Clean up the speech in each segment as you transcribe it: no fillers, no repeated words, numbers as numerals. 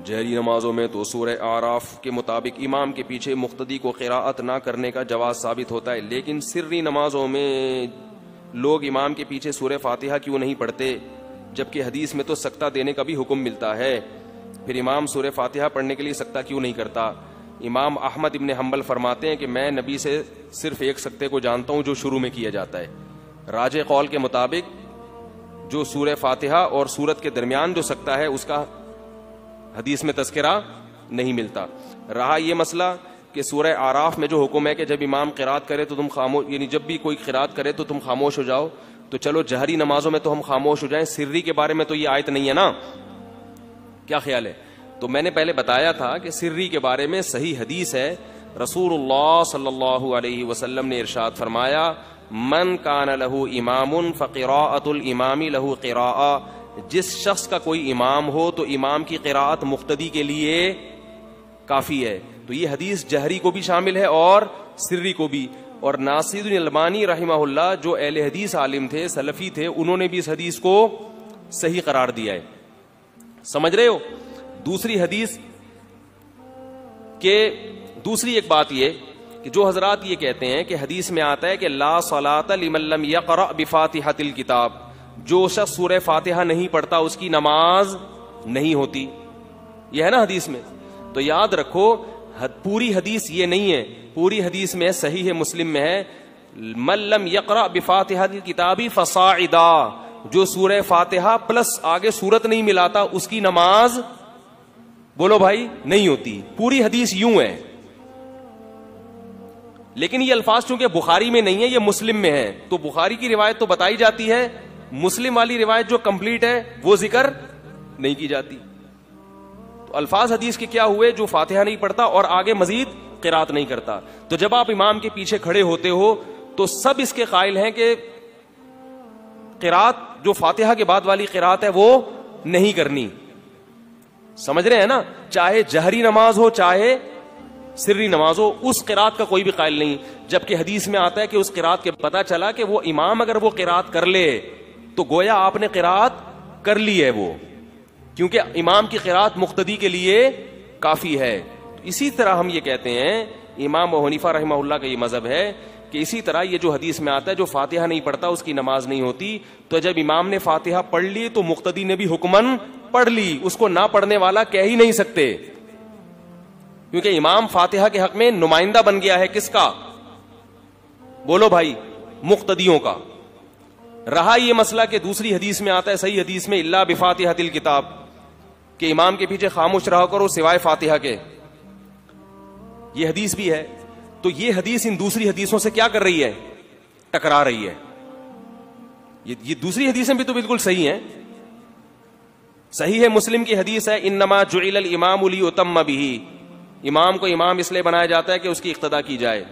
جہری نمازوں میں تو سورہ اعراف کے مطابق امام کے پیچھے مقتدی کو قراءت نہ کرنے کا جواز ثابت ہوتا ہے، لیکن سری نمازوں میں لوگ امام کے پیچھے سورہ فاتحہ کیوں نہیں پڑھتے، جبکہ حدیث میں تو سکتہ دینے کا بھی حکم ملتا ہے، پھر امام سورہ فاتحہ پڑھنے کے لیے سکتہ کیوں نہیں کرتا؟ امام احمد ابن حنبل فرماتے ہیں کہ میں نبی سے صرف ایک سکتے کو جانتا ہوں جو شروع میں کیا جاتا ہے، راجح قول کے مطابق جو سورہ فاتحہ اور سورت کے درمیان جو سکتہ ہے اس کا حدیث میں تذکرہ نہیں ملتا۔ رہا یہ مسئلہ کہ سورہ اعراف میں جو حکم ہے کہ جب امام قرات کرے تو تم خاموش، یعنی جب بھی کوئی قرات کرے تو تم خاموش ہو جاؤ، تو چلو جہری نمازوں میں تو ہم خاموش ہو جائیں، سری کے بارے میں تو یہ آیت نہیں ہے نا، کیا خیال ہے؟ تو میں نے پہلے بتایا تھا کہ سری کے بارے میں صحیح حدیث ہے، رسول اللہ صلی اللہ علیہ وسلم نے ارشاد فرمایا من کان لہ امام فقراءۃ الامام لہ قراءۃ، جس شخص کا کوئی امام ہو تو امام کی قراءت مقتدی کے لیے کافی ہے۔ تو یہ حدیث جہری کو بھی شامل ہے اور سری کو بھی، اور ناصر الدین البانی رحمہ اللہ جو اہل حدیث عالم تھے، سلفی تھے، انہوں نے بھی اس حدیث کو صحیح قرار دیا ہے۔ سمجھ رہے ہو؟ دوسری حدیث کہ دوسری ایک بات یہ کہ جو حضرات یہ کہتے ہیں کہ حدیث میں آتا ہے کہ لا صلاۃ لمن لم یقرأ بفاتحۃ الکتاب، جو شخص سورہ فاتحہ نہیں پڑھتا اس کی نماز نہیں ہوتی، یہ ہے نا حدیث میں، تو یاد رکھو پوری حدیث یہ نہیں ہے، پوری حدیث میں صحیح مسلم میں ہے من لم یقرأ بفاتحۃ الکتاب فصاعدا، جو سورہ فاتحہ پلس آگے سورت نہیں ملاتا اس کی نماز بولو بھائی نہیں ہوتی، پوری حدیث یوں ہے۔ لیکن یہ الفاظ چونکہ بخاری میں نہیں ہے، یہ مسلم میں ہے، تو بخاری کی روایت تو بتائی جاتی ہے، مسلم والی روایت جو کمپلیٹ ہے وہ ذکر نہیں کی جاتی۔ تو الفاظ حدیث کے کیا ہوئے؟ جو فاتحہ نہیں پڑھتا اور آگے مزید قرات نہیں کرتا۔ تو جب آپ امام کے پیچھے کھڑے ہوتے ہو تو سب اس کے قائل ہیں کہ قرات جو فاتحہ کے بعد والی قرات ہے وہ نہیں کرنی، سمجھ رہے ہیں نا، چاہے جہری نماز ہو چاہے سری نماز ہو، اس قرات کا کوئی بھی قائل نہیں، جبکہ حدیث میں آتا ہے کہ اس قرات کے پتہ چلا کہ وہ امام اگر وہ قرات کر لے تو گویا آپ نے قرات کر لی ہے وہ، کیونکہ امام کی قرات مقتدی کے لیے کافی ہے۔ اسی طرح ہم یہ کہتے ہیں، امام ابو حنیفہ رحمہ اللہ کا یہ مذہب ہے کہ اسی طرح یہ جو حدیث میں آتا ہے جو فاتحہ نہیں پڑھتا اس کی نماز نہیں ہوتی، تو جب امام نے فاتحہ پڑھ لی تو مقتدی نے بھی حکمن پڑھ لی، اس کو نہ پڑھنے والا کہہ ہی نہیں سکتے، کیونکہ امام فاتحہ کے حق میں نمائندہ بن گیا ہے، کس کا؟ بولو بھائی، مقتدیوں کا۔ رہا یہ مسئلہ کہ دوسری حدیث میں آتا ہے، صحیح حدیث میں الا بفاتحۃ الکتاب، کہ امام کے پیچھے خاموش رہا کرو سوائے فاتحہ کے، یہ حدیث بھی ہے۔ تو یہ حدیث ان دوسری حدیثوں سے کیا کر رہی ہے؟ ٹکرا رہی ہے۔ یہ دوسری حدیثیں بھی تو بالکل صحیح ہیں، صحیح ہے، مسلم کی حدیث ہے انما جعل الامام لیؤتم بہ، امام کو امام اس لیے بنایا جاتا ہے کہ اس کی اقتداء کی جائے۔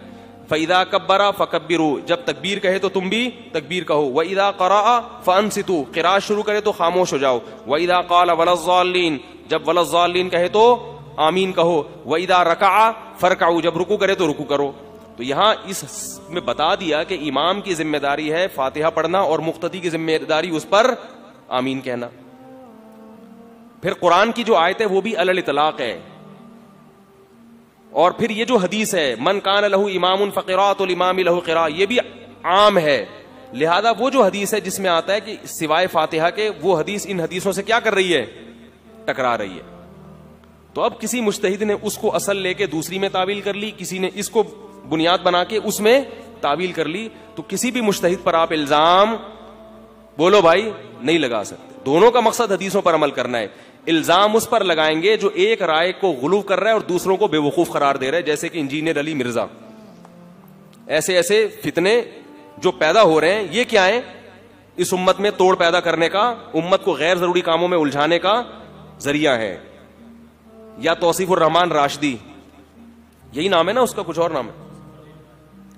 فَإِذَا كَبَّرَ فَكَبِّرُوا، جب تکبیر کہے تو تم بھی تکبیر کہو۔ وَإِذَا قَرَأَ فَأَنصِتُوا، قراءت شروع کرے تو خاموش ہو جاؤ۔ وَإِذَا قَالَ وَلَا الضَّالِّينَ، جب وَلَا الضَّالِّينَ کہے تو آمین کہو۔ وَإِذَا رَكَعَ فَارْكَعُوا، جب رکوع کرے تو رکوع کرو۔ تو یہاں اس میں بتا دیا کہ امام کی ذمہ داری ہے فاتحہ پڑھنا اور مقتدی کی ذمہ داری اس پر آمین کہنا۔ پھر قرآن کی جو آیت ہے وہ بھی علی الاطلاق ہے، اور پھر یہ جو حدیث ہے من کان لہ امام فقراءۃ الامام لہ قراءۃ، یہ بھی عام ہے، لہذا وہ جو حدیث ہے جس میں آتا ہے کہ سوائے فاتحہ کے، وہ حدیث ان حدیثوں سے کیا کر رہی ہے؟ ٹکرا رہی ہے۔ تو اب کسی مجتہد نے اس کو اصل لے کے دوسری میں تعویل کر لی، کسی نے اس کو بنیاد بنا کے اس میں تعویل کر لی، تو کسی بھی مجتہد پر آپ الزام بولو بھائی نہیں لگا سکتے۔ دونوں کا مقصد حدیثوں پر عمل کرنا ہے۔ الزام اس پر لگائیں گے جو ایک رائے کو غلو کر رہا ہے اور دوسروں کو بے وقوف قرار دے رہا ہے، جیسے کہ انجینئر علی مرزا۔ ایسے ایسے فتنے جو پیدا ہو رہے ہیں، یہ کیا ہیں؟ اس امت میں توڑ پیدا کرنے کا، امت کو غیر ضروری کاموں میں الجھانے کا ذریعہ ہے۔ یا توصیف الرحمان راشدی، یہی نام ہے نا اس کا، کچھ اور نام ہے؟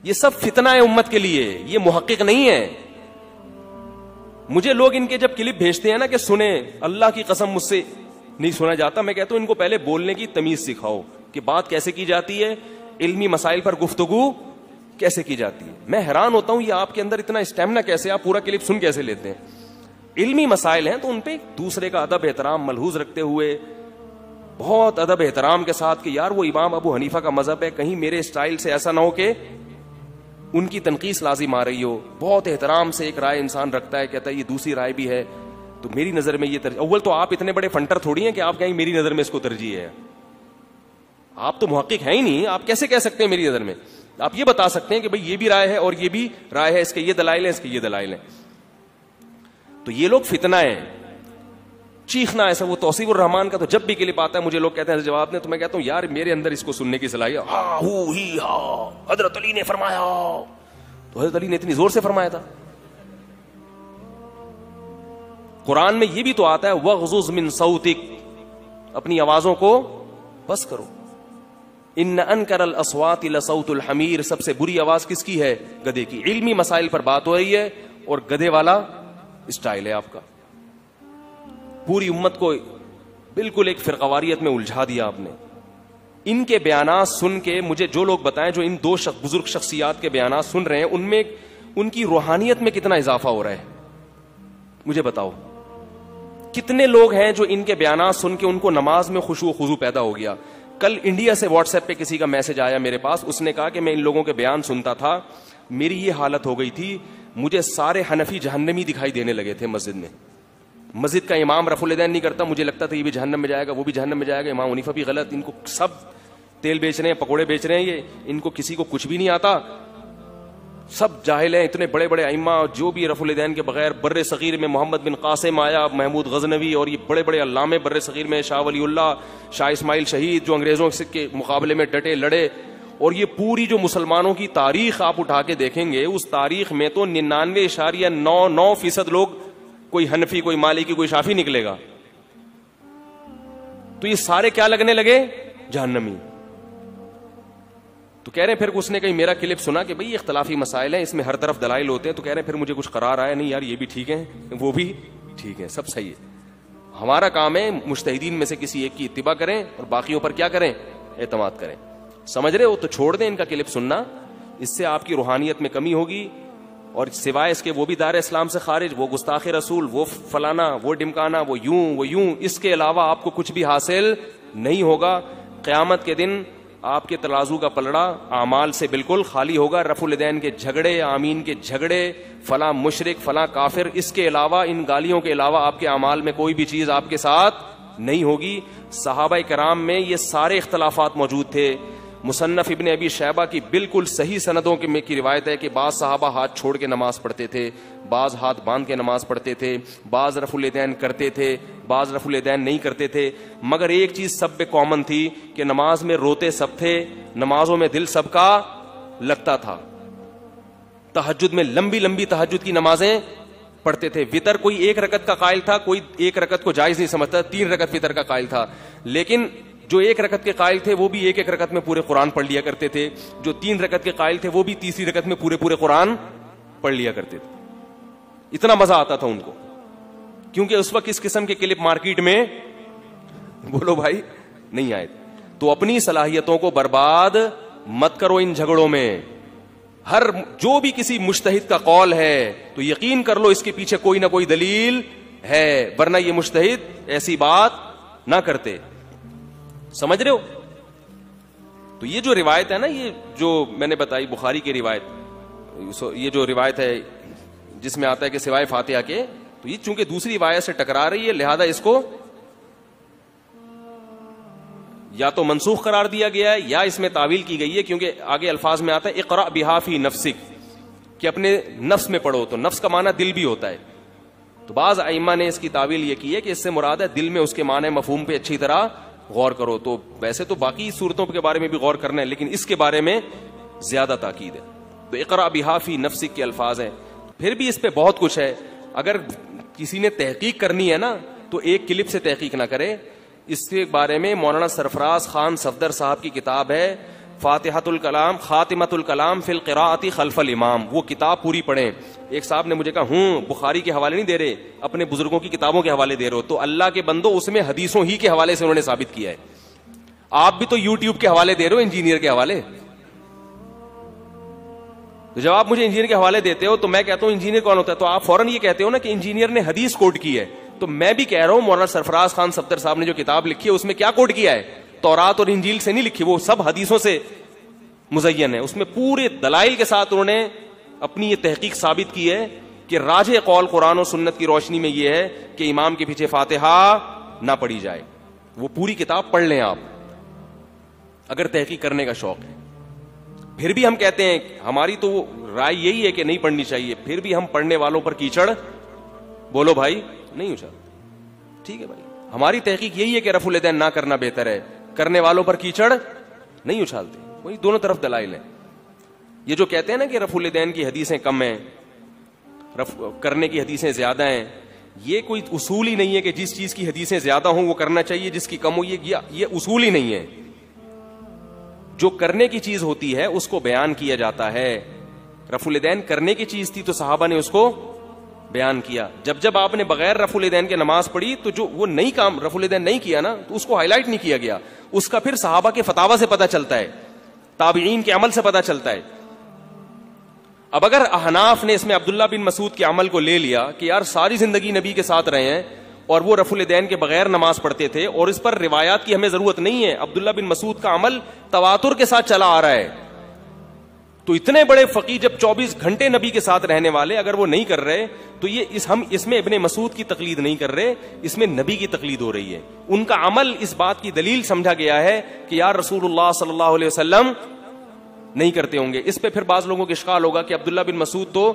یہ سب فتنہ ہے امت کے لیے، یہ محقق نہیں ہے۔ مجھے لوگ ان کے جب کلپ بھیجتے ہیں نا کہ سنیں، اللہ کی قسم مجھ سے نہیں سنا جاتا، میں کہتا ہوں ان کو پہلے بولنے کی تمیز سکھاؤ کہ بات کیسے کی جاتی ہے، علمی مسائل پر گفتگو کیسے کی جاتی ہے۔ میں حیران ہوتا ہوں یہ آپ کے اندر اتنا اسٹیمنا کیسے، آپ پورا کلپ سن کیسے لیتے ہیں؟ علمی مسائل ہیں تو ان پہ دوسرے کا ادب احترام ملحوظ رکھتے ہوئے بہت ادب احترام کے ساتھ کہ یار وہ امام ابو حنیفہ کا مذہب ہے, کہیں میرے اسٹائل سے ایسا نہ ہو کہ ان کی تنقید لازم آ رہی ہو. بہت احترام سے ایک رائے انسان رکھتا ہے, کہتا ہے یہ دوسری رائے بھی ہے تو میری نظر میں یہ ترجیح. اول تو آپ اتنے بڑے فنٹر تھوڑی ہیں کہ آپ کہیں میری نظر میں اس کو ترجیح ہے. آپ تو محقق ہیں ہی نہیں, آپ کیسے کہہ سکتے ہیں میری نظر میں؟ آپ یہ بتا سکتے ہیں کہ بھئی یہ بھی رائے ہے اور یہ بھی رائے ہے, اس کے یہ دلائل ہیں, اس کے یہ دلائل ہیں. تو یہ لوگ فتنہ ہیں, چیخنا ایسا. وہ توصیف الرحمان کا تو جب بھی کلپ آتا ہے مجھے لوگ کہتے ہیں جواب دیں, تو میں کہتا ہوں یار میرے اندر اس کو سننے کی صلاحیت, ہاں ہو ہی ہاں حضرت علی نے فرمایا, تو حضرت علی نے اتنی زور سے فرمایا تھا. قرآن میں یہ بھی تو آتا ہے وغضض من صوتک, اپنی آوازوں کو بس کرو. ان انکر الاصوات لصوت الحمیر, سب سے بری آواز کس کی ہے؟ گدھے کی. علمی مسائل پر بات ہو رہی ہے اور گدھے والا اسٹائل ہے آپ کا. پوری امت کو بالکل ایک فرقواریت میں الجھا دیا آپ نے. ان کے بیانات سن کے مجھے جو لوگ بتائیں, جو ان دو بزرگ شخصیات کے بیانات سن رہے ہیں, ان میں ان کی روحانیت میں کتنا اضافہ ہو رہا ہے مجھے بتاؤ. کتنے لوگ ہیں جو ان کے بیانات سن کے ان کو نماز میں خشوع و خضوع پیدا ہو گیا. کل انڈیا سے واٹس ایپ پہ کسی کا میسج آیا میرے پاس, اس نے کہا کہ میں ان لوگوں کے بیان سنتا تھا, میری یہ حالت ہو گئی تھی, مجھے سارے حنفی جہنمی دکھائی دینے لگے تھے مسجد میں. مسجد کا امام رفع الیدین نہیں کرتا, مجھے لگتا تھا یہ بھی جہنم میں جائے گا, وہ بھی جہنم میں جائے گا, امام حنیفہ بھی غلط, ان کو سب تیل بیچ رہے ہیں, پکوڑے بیچ رہے ہیں, یہ ان کو کسی کو کچھ بھی نہیں آتا, سب جاہل ہیں. اتنے بڑے بڑے ائمہ جو بھی رفع الیدین کے بغیر, بر صغیر میں محمد بن قاسم آیا, محمود غزنوی, اور یہ بڑے بڑے علامے بر صغیر میں, شاہ ولی اللہ, شاہ اسماعیل شہید, جو انگریزوں کے مقابلے میں ڈٹے لڑے. اور یہ پوری جو مسلمانوں کی تاریخ آپ اٹھا کے دیکھیں گے, اس تاریخ میں تو 99.99% لوگ کوئی حنفی, کوئی مالکی, کوئی شافی نکلے گا. تو یہ سارے کیا لگنے لگے؟ جہنمی. تو کہہ رہے ہیں پھر اس نے کہیں میرا کلپ سنا کہ بھئی اختلافی مسائل ہیں, اس میں ہر طرف دلائل ہوتے ہیں, تو کہہ رہے ہیں پھر مجھے کچھ قرار آیا نہیں یار یہ بھی ٹھیک ہے, وہ بھی ٹھیک ہے, سب صحیح ہے. ہمارا کام ہے مجتہدین میں سے کسی ایک کی اتباع کریں اور باقیوں پر کیا کریں؟ اعتماد کریں. سمجھ رہے ہو؟ تو چھوڑ دیں ان کا کلپ سننا, اس سے آپ کی روحانیت میں کمی ہوگی. اور سوائے اس کے وہ بھی دار اسلام سے خارج, وہ گستاخ رسول, وہ فلانا, وہ ڈمکانا, وہ یوں, اس کے علاوہ آپ کو کچھ بھی حاصل نہیں ہوگا. قیامت کے دن آپ کے ترازو کا پلڑا اعمال سے بالکل خالی ہوگا. رفع الیدین کے جھگڑے, آمین کے جھگڑے, فلاں مشرک, فلاں کافر, اس کے علاوہ, ان گالیوں کے علاوہ آپ کے اعمال میں کوئی بھی چیز آپ کے ساتھ نہیں ہوگی. صحابہ کرام میں یہ سارے اختلافات موجود تھے. مصنف ابن ابی شیبہ کی بالکل صحیح سندوں کی روایت ہے کہ بعض صحابہ ہاتھ چھوڑ کے نماز پڑھتے تھے, بعض ہاتھ باندھ کے نماز پڑھتے تھے, بعض رفع الیدین کرتے تھے, بعض رفع الیدین نہیں کرتے تھے. مگر ایک چیز سب پہ کامن تھی کہ نماز میں روتے سب تھے, نمازوں میں دل سب کا لگتا تھا. تہجد میں لمبی لمبی تہجد کی نمازیں پڑھتے تھے. وطر کوئی ایک رکعت کا قائل تھا, کوئی ایک رکعت کو جائز نہیں سمجھتا, 3 رکعت وطر کا قائل تھا. لیکن جو 1 رکعت کے قائل تھے وہ بھی ایک رکعت میں پورے قرآن پڑھ لیا کرتے تھے. جو 3 رکعت کے قائل تھے وہ بھی تیسری رکعت میں پورے قرآن پڑھ لیا کرتے تھے. اتنا مزہ آتا تھا ان کو, کیونکہ اس وقت اس قسم کے کلپ مارکیٹ میں بولو بھائی نہیں آئے. تو اپنی صلاحیتوں کو برباد مت کرو ان جھگڑوں میں. ہر جو بھی کسی مجتہد کا قول ہے تو یقین کر لو اس کے پیچھے کوئی نہ کوئی دلیل ہے, ورنہ یہ مجتہد ایسی بات نہ کرتے. سمجھ رہے ہو؟ تو یہ جو روایت ہے نا, یہ جو میں نے بتائی بخاری کی روایت, یہ جو روایت ہے جس میں آتا ہے کہ سوائے فاتحہ کے, تو یہ چونکہ دوسری روایت سے ٹکرا رہی ہے لہذا اس کو یا تو منسوخ قرار دیا گیا ہے یا اس میں تعویل کی گئی ہے, کیونکہ آگے الفاظ میں آتا ہے اقرأ بہا فی نفسک, کہ اپنے نفس میں پڑھو. تو نفس کا معنی دل بھی ہوتا ہے. تو بعض ائمہ نے اس کی تعویل یہ کی ہے کہ اس سے مراد ہے دل میں اس کے معنی مفہوم پہ اچھی طرح غور کرو. تو ویسے تو باقی صورتوں کے بارے میں بھی غور کرنا ہے, لیکن اس کے بارے میں زیادہ تاکید ہے. تو اقرأ بہا فی نفسک کے الفاظ ہیں. پھر بھی اس پہ بہت کچھ ہے. اگر کسی نے تحقیق کرنی ہے نا تو ایک کلپ سے تحقیق نہ کرے. اس کے بارے میں مولانا سرفراز خان صفدر صاحب کی کتاب ہے فاتحۃ الکلام خاتمۃ الکلام فی القراءۃ خلف الامام. وہ کتاب پوری پڑھیں. ایک صاحب نے مجھے کہا بخاری کے حوالے نہیں دے رہے, اپنے بزرگوں کی کتابوں کے حوالے دے رہے ہو. تو اللہ کے بندو اس میں حدیثوں ہی کے حوالے سے انہوں نے ثابت کیا ہے. آپ بھی تو یوٹیوب کے حوالے دے رہے ہو, انجینئر کے حوالے. تو جب آپ مجھے انجینئر کے حوالے دیتے ہو تو میں کہتا ہوں انجینئر کون ہوتا ہے, تو آپ فوراً یہ کہتے ہو نا کہ انجینئر نے حدیث کوٹ کی ہے. تو میں بھی کہہ رہا ہوں مولانا سرفراز خان صفدر صاحب نے جو کتاب لکھی ہے اس میں کیا کوٹ کیا ہے؟ تورات اور انجیل سے نہیں لکھی، وہ سب حدیثوں سے مزین ہے. اس میں پورے دلائل کے ساتھ انہوں نے اپنی یہ تحقیق ثابت کی ہے کہ راجح قول قرآن و سنت کی روشنی میں یہ ہے کہ امام کے پیچھے فاتحہ نہ پڑھی جائے. وہ پوری کتاب پڑھ لیں آپ اگر تحقیق کرنے کا شوق ہے. پھر بھی ہم کہتے ہیں ہماری تو رائے یہی ہے کہ نہیں پڑھنی چاہیے، پھر بھی ہم پڑھنے والوں پر کیچڑ بولو بھائی نہیں اچھالتے. ٹھیک ہے بھائی، ہماری تحقیق یہی ہے کہ رفع الیدین نہ کرنا بہتر ہے، کرنے والوں پر کیچڑ نہیں اچھالتے. وہی دونوں طرف دلائل ہیں. یہ جو کہتے ہیں نا کہ رفع الیدین کی حدیثیں کم ہیں، کرنے کی حدیثیں زیادہ ہیں، یہ کوئی اصول ہی نہیں ہے کہ جس چیز کی حدیثیں زیادہ ہوں وہ کرنا چاہیے، جس کی کم ہو یہ اصول ہی نہیں ہے. جو کرنے کی چیز ہوتی ہے اس کو بیان کیا جاتا ہے. رفع الیدین کرنے کی چیز تھی تو صحابہ نے اس کو بیان کیا. جب آپ نے بغیر رفع الیدین کے نماز پڑھی تو جو وہ نئی کام رفع الیدین نہیں کیا نا تو اس کو ہائی لائٹ نہیں کیا گیا. اس کا پھر صحابہ کے فتاوی سے پتہ چلتا ہے، تابعین کے عمل سے پتہ چلتا ہے. اب اگر احناف نے اس میں عبداللہ بن مسعود کے عمل کو لے لیا کہ یار ساری زندگی نبی کے ساتھ رہے ہیں اور وہ رفع الیدین کے بغیر نماز پڑھتے تھے اور اس پر روایات کی ہمیں ضرورت نہیں ہے، عبداللہ بن مسعود کا عمل تواتر کے ساتھ چلا آ رہا ہے، تو اتنے بڑے فقیہ جب 24 گھنٹے نبی کے ساتھ رہنے والے اگر وہ نہیں کر رہے تو ہم اس میں ابن مسعود کی تقلید نہیں کر رہے، اس میں نبی کی تقلید ہو رہی ہے. ان کا عمل اس بات کی دلیل سمجھا گیا ہے کہ یار رسول اللہ صلی اللہ علیہ وسلم نہیں کرتے ہوں گے. اس پہ پھر بعض لوگوں کو اشکال ہوگا کہ عبداللہ بن مسعود تو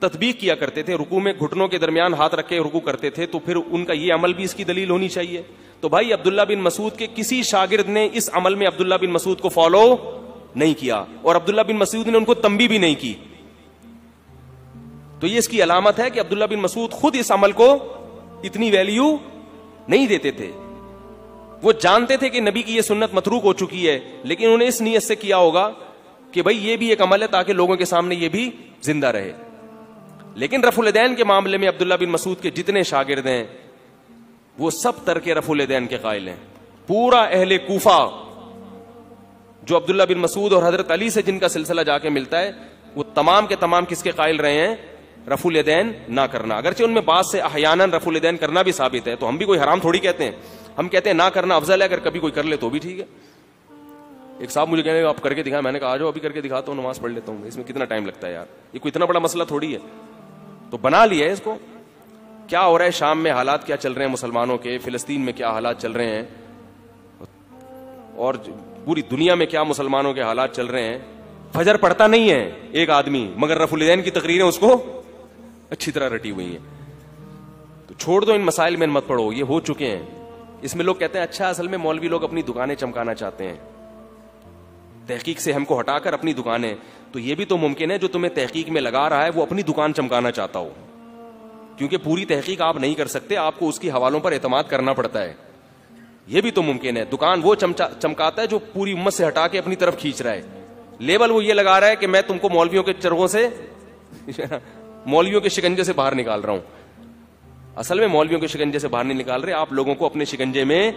تطبیق کیا کرتے تھے، رکوع میں گھٹنوں کے درمیان ہاتھ رکھ کے رکوع کرتے تھے، تو پھر ان کا یہ عمل بھی اس کی دلیل ہونی چاہیے. تو بھائی عبداللہ بن مسعود کے کسی شاگرد نے اس عمل میں عبداللہ بن مسعود کو فالو نہیں کیا اور عبداللہ بن مسعود نے ان کو تنبیہ بھی نہیں کی. تو یہ اس کی علامت ہے کہ عبداللہ بن مسعود خود اس عمل کو اتنی ویلیو نہیں دیتے تھے. وہ جانتے تھے کہ نبی کی یہ سنت متروک ہو چکی ہے، لیکن انہوں نے اس نیت سے کیا ہوگا کہ بھائی یہ بھی ایک عمل ہے تاکہ لوگوں کے سامنے یہ بھی زندہ رہے. لیکن رفع الیدین کے معاملے میں عبداللہ بن مسعود کے جتنے شاگرد ہیں وہ سب ترک رفع الیدین کے قائل ہیں. پورا اہل کوفہ جو عبداللہ بن مسعود اور حضرت علی سے جن کا سلسلہ جا کے ملتا ہے وہ تمام کے تمام کس کے قائل رہے ہیں؟ رفع الیدین نہ کرنا. اگرچہ ان میں بعض سے احیاناً رفع الیدین کرنا بھی ثابت ہے، تو ہم بھی کوئی حرام تھوڑی کہتے ہیں، ہم کہتے ہیں نہ کرنا افضل ہے، اگر کبھی کوئی کر لے تو بھی ٹھیک ہے. ایک صاحب مجھے کہنے آپ کر کے دکھائیں، میں نے کہا آ جاؤ ابھی کر کے دکھاتا ہوں، نماز پڑھ لیتا ہوں. اس میں کتنا ٹائم لگتا ہے یار، یہ کوئی اتنا بڑا مسئلہ تھوڑی ہے. تو بنا لیا ہے اس کو. کیا ہو رہا ہے شام میں، حالات کیا چل رہے ہیں مسلمانوں کے، فلسطین میں کیا حالات چل رہے ہیں، اور پوری دنیا میں کیا مسلمانوں کے حالات چل رہے ہیں. فجر پڑھتا نہیں ہے ایک آدمی، مگر رفع الیدین کی تقریریں اس کو اچھی طرح رٹی ہوئی ہیں. تو چھوڑ دو ان مسائل میں مت پڑھو، یہ ہو چکے ہیں. اس میں لوگ کہتے ہیں اچھا اصل میں مولوی لوگ اپنی دکانیں چمکانا چاہتے ہیں، تحقیق سے ہم کو ہٹا کر اپنی دکانیں. تو یہ بھی تو ممکن ہے جو تمہیں تحقیق میں لگا رہا ہے وہ اپنی دکان چمکانا چاہتا ہو، کیونکہ پوری تحقیق آپ نہیں کر سکتے، آپ کو اس کی حوالوں پر اعتماد کرنا پڑتا ہے. یہ بھی تو ممکن ہے دکان وہ چمکاتا ہے جو پوری امت سے ہٹا کے اپنی طرف کھینچ رہا ہے. لیبل وہ یہ لگا رہا ہے کہ میں تم کو مولویوں کے چرغوں سے مولویوں کے شکنجے سے باہر نکال رہا ہوں. اصل میں مولویوں کے شکنجے سے باہر نہیں نکال رہے، آپ لوگوں کو اپنے شکنجے میں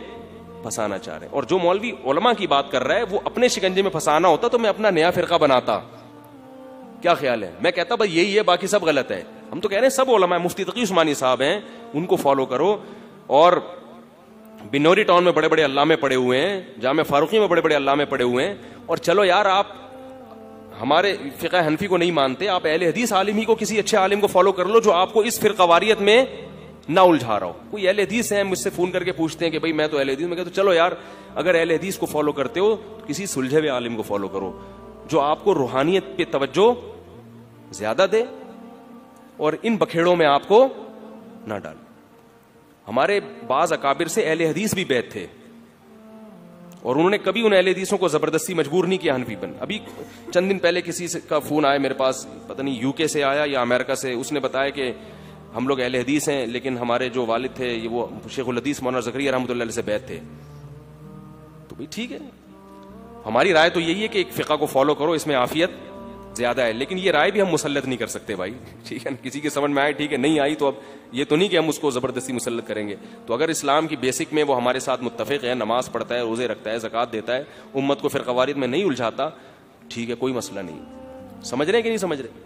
پھنسانا چاہ رہے ہیں. اور جو مولوی علماء کی بات کر رہا ہے وہ اپنے شکنجے میں پھنسانا ہوتا تو میں اپنا نیا فرقہ بناتا. کیا خیال ہے؟ میں کہتا بھائی یہی ہے، باقی سب غلط ہے. ہم تو کہہ رہے ہیں سب علماء، مفتی تقی عثمانی صاحب ہیں، ان کو فالو کرو. اور بنوری ٹاؤن میں بڑے بڑے علامے پڑے ہوئے ہیں، جامع فاروقی میں بڑے بڑے علامے پڑے ہوئے ہیں. اور چلو یار آپ ہمارے فقہ حنفی کو نہیں مانتے، آپ اہل حدیث عالم ہی کو، کسی اچھے عالم کو فالو کر لو جو آپ کو اس فرقہ واریت میں نہ الجھا رہا ہو. کوئی اہل حدیث ہیں مجھ سے فون کر کے پوچھتے ہیں کہ بھائی میں تو اہل حدیث، میں کہتا چلو یار اگر اہل حدیث کو فالو کرتے ہو تو کسی سلجھے ہوئے عالم کو فالو کرو جو آپ کو روحانیت پہ توجہ زیادہ دے اور ان بکھیڑوں میں آپ کو نہ ڈالے. ہمارے بعض اکابر سے اہل حدیث بھی بیعت تھے اور انہوں نے کبھی ان اہل حدیثوں کو زبردستی مجبور نہیں کیا حنفی بن. ابھی چند دن پہلے کسی کا فون آیا میرے پاس، پتہ نہیں یو کے سے آیا یا امریکہ سے، اس نے بتایا کہ ہم لوگ اہل حدیث ہیں لیکن ہمارے جو والد تھے یہ وہ شیخ الحدیث مولانا زکریا رحمۃ اللہ علیہ سے بیعت تھے. تو بھائی ٹھیک ہے، ہماری رائے تو یہی ہے کہ ایک فقہ کو فالو کرو، اس میں عافیت زیادہ ہے. لیکن یہ رائے بھی ہم مسلط نہیں کر سکتے بھائی، ٹھیک ہے. کسی کے سمجھ میں آئے ٹھیک ہے، نہیں آئی تو اب یہ تو نہیں کہ ہم اس کو زبردستی مسلط کریں گے. تو اگر اسلام کی بیسک میں وہ ہمارے ساتھ متفق ہے، نماز پڑھتا ہے، روزے رکھتا ہے، زکوٰۃ دیتا ہے، امت کو فرقہ واریت میں نہیں الجھاتا، ٹھیک ہے، کوئی مسئلہ نہیں. سمجھ رہے ہیں کہ نہیں سمجھ رہے؟